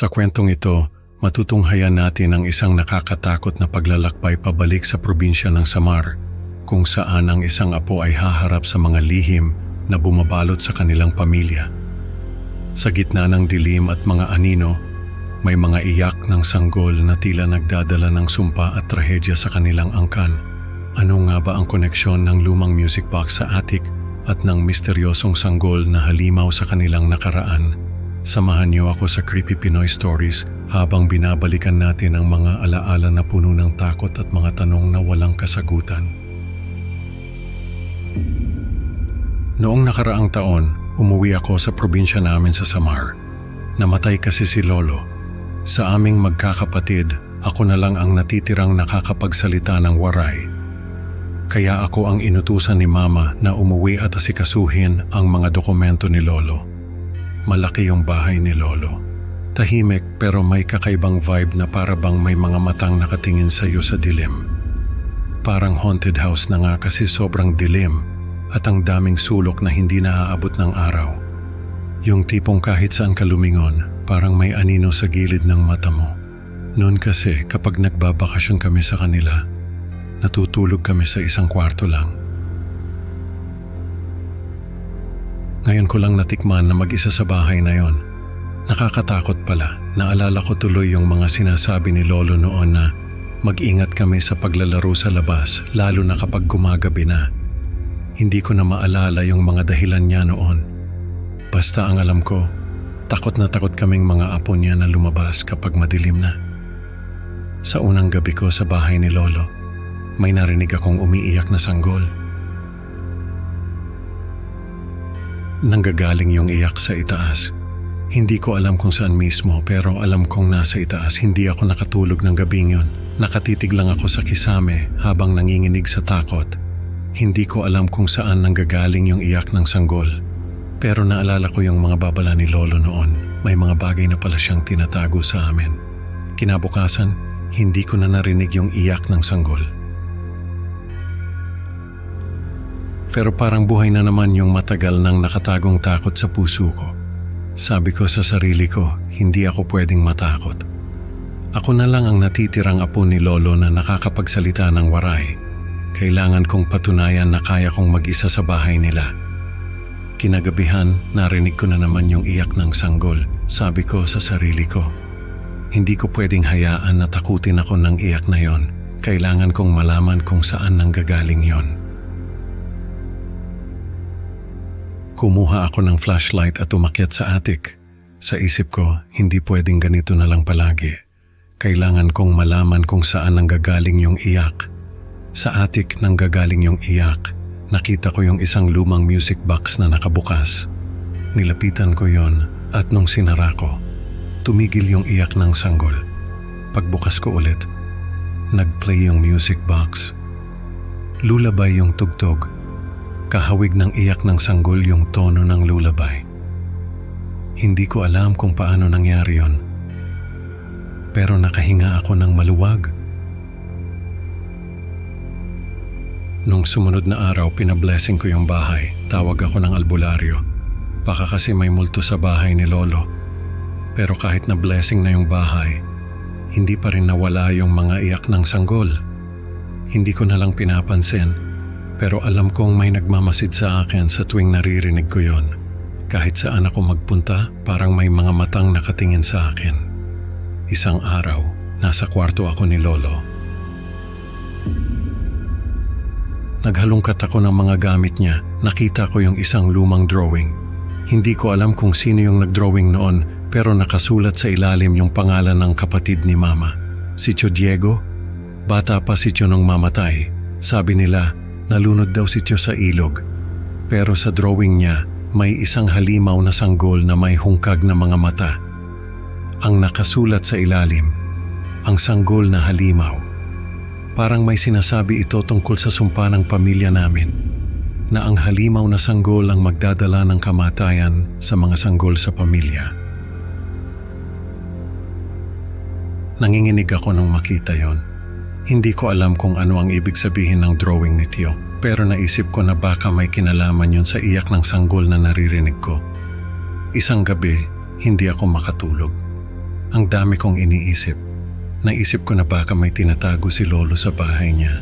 Sa kwentong ito, matutunghayan natin ang isang nakakatakot na paglalakbay pabalik sa probinsya ng Samar, kung saan ang isang apo ay haharap sa mga lihim na bumabalot sa kanilang pamilya. Sa gitna ng dilim at mga anino, may mga iyak ng sanggol na tila nagdadala ng sumpa at trahedya sa kanilang angkan. Ano nga ba ang koneksyon ng lumang music box sa attic at ng misteryosong sanggol na halimaw sa kanilang nakaraan? Samahan niyo ako sa Creepy Pinoy Stories habang binabalikan natin ang mga alaala na puno ng takot at mga tanong na walang kasagutan. Noong nakaraang taon, umuwi ako sa probinsya namin sa Samar. Namatay kasi si Lolo. Sa aming magkakapatid, ako na lang ang natitirang nakakapagsalita ng waray. Kaya ako ang inutusan ni Mama na umuwi at asikasuhin ang mga dokumento ni Lolo. Malaki yung bahay ni Lolo. Tahimik pero may kakaibang vibe na para bang may mga matang nakatingin sa iyo sa dilim. Parang haunted house na nga kasi sobrang dilim at ang daming sulok na hindi naaabot ng araw. Yung tipong kahit saan ka lumingon, parang may anino sa gilid ng mata mo. Noon kasi kapag nagbabakasyon kami sa kanila, natutulog kami sa isang kwarto lang. Ngayon ko lang natikman na mag-isa sa bahay na yon. Nakakatakot pala. Naalala ko tuloy yung mga sinasabi ni Lolo noon na mag-ingat kami sa paglalaro sa labas, lalo na kapag gumagabi na. Hindi ko na maalala yung mga dahilan niya noon. Basta ang alam ko, takot na takot kaming mga apo niya na lumabas kapag madilim na. Sa unang gabi ko sa bahay ni Lolo, may narinig akong umiiyak na sanggol. Nanggagaling yung iyak sa itaas. Hindi ko alam kung saan mismo pero alam kong nasa itaas. Hindi ako nakatulog ng gabing yun. Nakatitig lang ako sa kisame habang nanginginig sa takot. Hindi ko alam kung saan nanggagaling yung iyak ng sanggol. Pero naalala ko yung mga babala ni Lolo noon. May mga bagay na pala siyang tinatago sa amin. Kinabukasan, hindi ko na narinig yung iyak ng sanggol. Pero parang buhay na naman yung matagal nang nakatagong takot sa puso ko. Sabi ko sa sarili ko, hindi ako pwedeng matakot. Ako na lang ang natitirang apo ni Lolo na nakakapagsalita ng waray. Kailangan kong patunayan na kaya kong mag-isa sa bahay nila. Kinagabihan, narinig ko na naman yung iyak ng sanggol. Sabi ko sa sarili ko, hindi ko pwedeng hayaan na takutin ako ng iyak na yon. Kailangan kong malaman kung saan nanggagaling yon. Kumuha ako ng flashlight at umakyat sa attic. Sa isip ko, hindi pwedeng ganito na lang palagi. Kailangan kong malaman kung saan nanggagaling yung iyak. Sa attic nanggagaling yung iyak, nakita ko yung isang lumang music box na nakabukas. Nilapitan ko yon at nung sinara ko, tumigil yung iyak ng sanggol. Pagbukas ko ulit, nagplay yung music box. Lullaby yung tugtog. Kahawig ng iyak ng sanggol yung tono ng lullaby. Hindi ko alam kung paano nangyari yon. Pero nakahinga ako ng maluwag. Nung sumunod na araw, pinablessing ko yung bahay. Tawag ako ng albularyo. Baka kasi may multo sa bahay ni Lolo. Pero kahit na blessing na yung bahay, hindi pa rin nawala yung mga iyak ng sanggol. Hindi ko na lang pinapansin. Pero alam kong may nagmamasid sa akin sa tuwing naririnig ko yon. Kahit saan ako magpunta, parang may mga matang nakatingin sa akin. Isang araw, nasa kwarto ako ni Lolo. Naghalungkat ako ng mga gamit niya. Nakita ko yung isang lumang drawing. Hindi ko alam kung sino yung nagdrawing noon, pero nakasulat sa ilalim yung pangalan ng kapatid ni Mama. Si Tio Diego. Bata pa si Tio nung mamatay. Sabi nila, nalunod daw si Tio sa ilog. Pero sa drawing niya, may isang halimaw na sanggol na may hungkag na mga mata. Ang nakasulat sa ilalim, ang sanggol na halimaw. Parang may sinasabi ito tungkol sa sumpa ng pamilya namin, na ang halimaw na sanggol ang magdadala ng kamatayan sa mga sanggol sa pamilya. Nanginginig ako nung makita yon. Hindi ko alam kung ano ang ibig sabihin ng drawing ni Tio, pero naisip ko na baka may kinalaman yun sa iyak ng sanggol na naririnig ko. Isang gabi, hindi ako makatulog. Ang Ang dami kong iniisip. Naisip ko na baka may tinatago si Lolo sa bahay niya.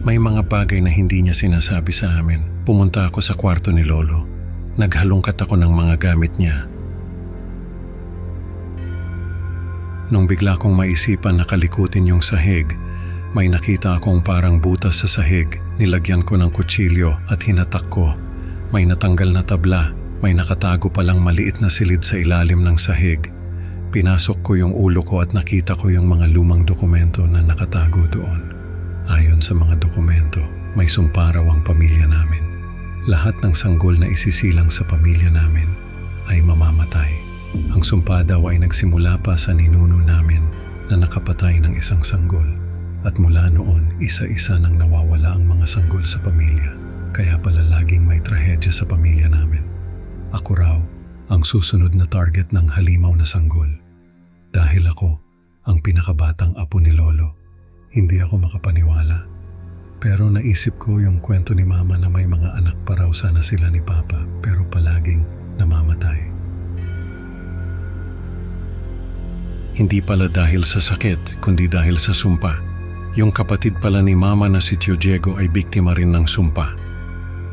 May mga bagay na hindi niya sinasabi sa amin. Pumunta ako sa kwarto ni Lolo. Naghalungkat ako ng mga gamit niya. Nung bigla kong maisipan na kalikutin yung sahig, may nakita akong parang butas sa sahig. Nilagyan ko ng kutsilyo at hinatak ko. May natanggal na tabla. May nakatago palang maliit na silid sa ilalim ng sahig. Pinasok ko yung ulo ko at nakita ko yung mga lumang dokumento na nakatago doon. Ayon sa mga dokumento, may sumpa raw ang pamilya namin. Lahat ng sanggol na isisilang sa pamilya namin ay mamamatay. Ang sumpa daw ay nagsimula pa sa ninuno namin na nakapatay ng isang sanggol. At mula noon, isa-isa nang nawawala ang mga sanggol sa pamilya. Kaya pala laging may trahedya sa pamilya namin. Ako raw ang susunod na target ng halimaw na sanggol. Dahil ako ang pinakabatang apo ni Lolo, hindi ako makapaniwala. Pero naisip ko yung kwento ni Mama na may mga anak pa raw sana sila ni Papa pero palaging namamatay. Hindi pala dahil sa sakit kundi dahil sa sumpa. Yung kapatid pala ni Mama na si Tio Diego ay biktima rin ng sumpa.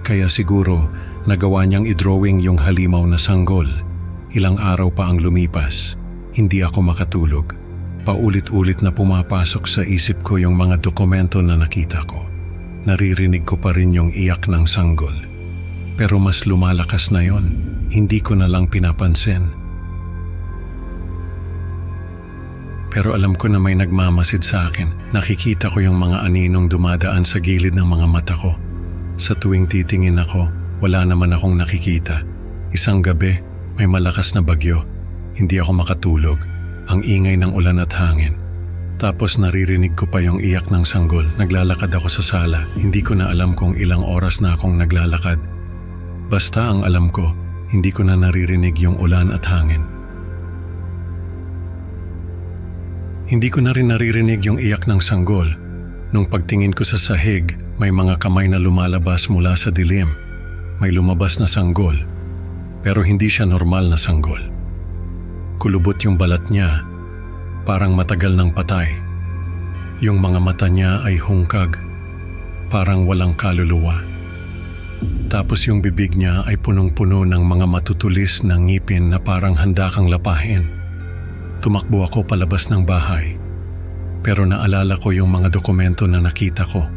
Kaya siguro nagawa niyang i-drawing yung halimaw na sanggol. Ilang araw pa ang lumipas. Hindi ako makatulog. Paulit-ulit na pumapasok sa isip ko yung mga dokumento na nakita ko. Naririnig ko pa rin yung iyak ng sanggol. Pero mas lumalakas na yon. Hindi ko na lang pinapansin. Pero alam ko na may nagmamasid sa akin. Nakikita ko yung mga aninong dumadaan sa gilid ng mga mata ko. Sa tuwing titingin ako, wala naman akong nakikita. Isang gabi, may malakas na bagyo. Hindi ako makatulog. Ang ingay ng ulan at hangin. Tapos naririnig ko pa yung iyak ng sanggol. Naglalakad ako sa sala. Hindi ko na alam kung ilang oras na akong naglalakad. Basta ang alam ko, hindi ko na naririnig yung ulan at hangin. Hindi ko na rin naririnig yung iyak ng sanggol. Nung pagtingin ko sa sahig, may mga kamay na lumalabas mula sa dilim. May lumabas na sanggol. Pero hindi siya normal na sanggol. Kulubot yung balat niya, parang matagal ng patay. Yung mga mata niya ay hungkag, parang walang kaluluwa. Tapos yung bibig niya ay punong-puno ng mga matutulis na ngipin na parang handa kang lapahin. Tumakbo ako palabas ng bahay, pero naalala ko yung mga dokumento na nakita ko.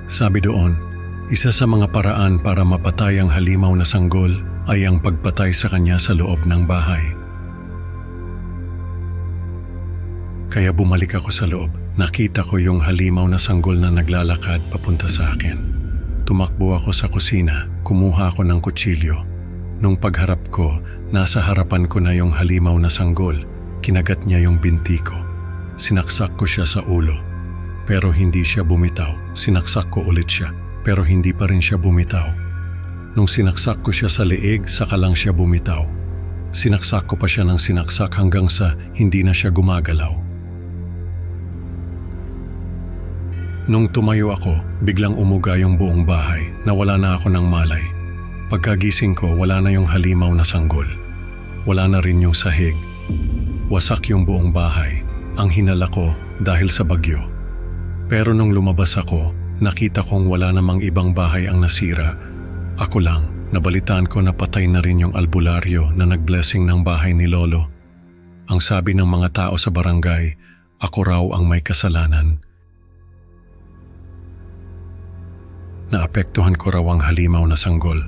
Sabi doon, isa sa mga paraan para mapatay ang halimaw na sanggol ay ang pagpatay sa kanya sa loob ng bahay. Kaya bumalik ako sa loob. Nakita ko yung halimaw na sanggol na naglalakad papunta sa akin. Tumakbo ako sa kusina, kumuha ako ng kutsilyo. Nung pagharap ko, nasa harapan ko na yung halimaw na sanggol. Kinagat niya yung binti ko. Sinaksak ko siya sa ulo. Pero hindi siya bumitaw. Sinaksak ko ulit siya. Pero hindi pa rin siya bumitaw. Nung sinaksak ko siya sa leeg, saka lang siya bumitaw. Sinaksak ko pa siya ng sinaksak hanggang sa hindi na siya gumagalaw. Nung tumayo ako, biglang umuga yung buong bahay. Nawala na ako ng malay. Pagkagising ko, wala na yung halimaw na sanggol. Wala na rin yung sahig. Wasak yung buong bahay. Ang hinala ko dahil sa bagyo. Pero nung lumabas ako, nakita kong wala namang ibang bahay ang nasira. Ako lang, nabalitaan ko na patay na rin yung albularyo na nag-blessing ng bahay ni Lolo. Ang sabi ng mga tao sa barangay, ako raw ang may kasalanan. Naapektuhan ko raw ang halimaw na sanggol.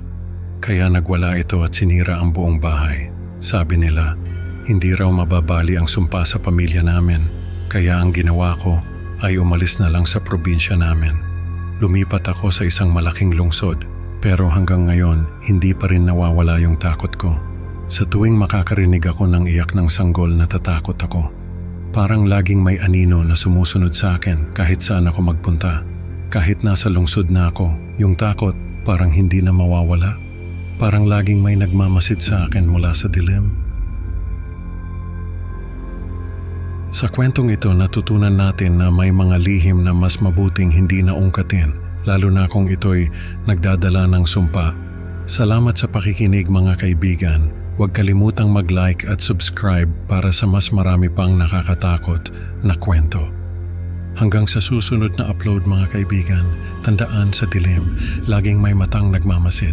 Kaya nagwala ito at sinira ang buong bahay. Sabi nila, hindi raw mababali ang sumpa sa pamilya namin. Kaya ang ginawa ko ay umalis na lang sa probinsya namin. Lumipat ako sa isang malaking lungsod. Pero hanggang ngayon, hindi pa rin nawawala yung takot ko. Sa tuwing makakarinig ako ng iyak ng sanggol, natatakot ako. Parang laging may anino na sumusunod sa akin kahit saan ako magpunta. Kahit nasa lungsod na ako, yung takot parang hindi na mawawala. Parang laging may nagmamasid sa akin mula sa dilim. Sa kwentong ito, natutunan natin na may mga lihim na mas mabuting hindi na ungkatin, lalo na kung ito'y nagdadala ng sumpa. Salamat sa pakikinig mga kaibigan. Huwag kalimutang mag-like at subscribe para sa mas marami pang nakakatakot na kwento. Hanggang sa susunod na upload mga kaibigan, tandaan sa dilim, laging may matang nagmamasid.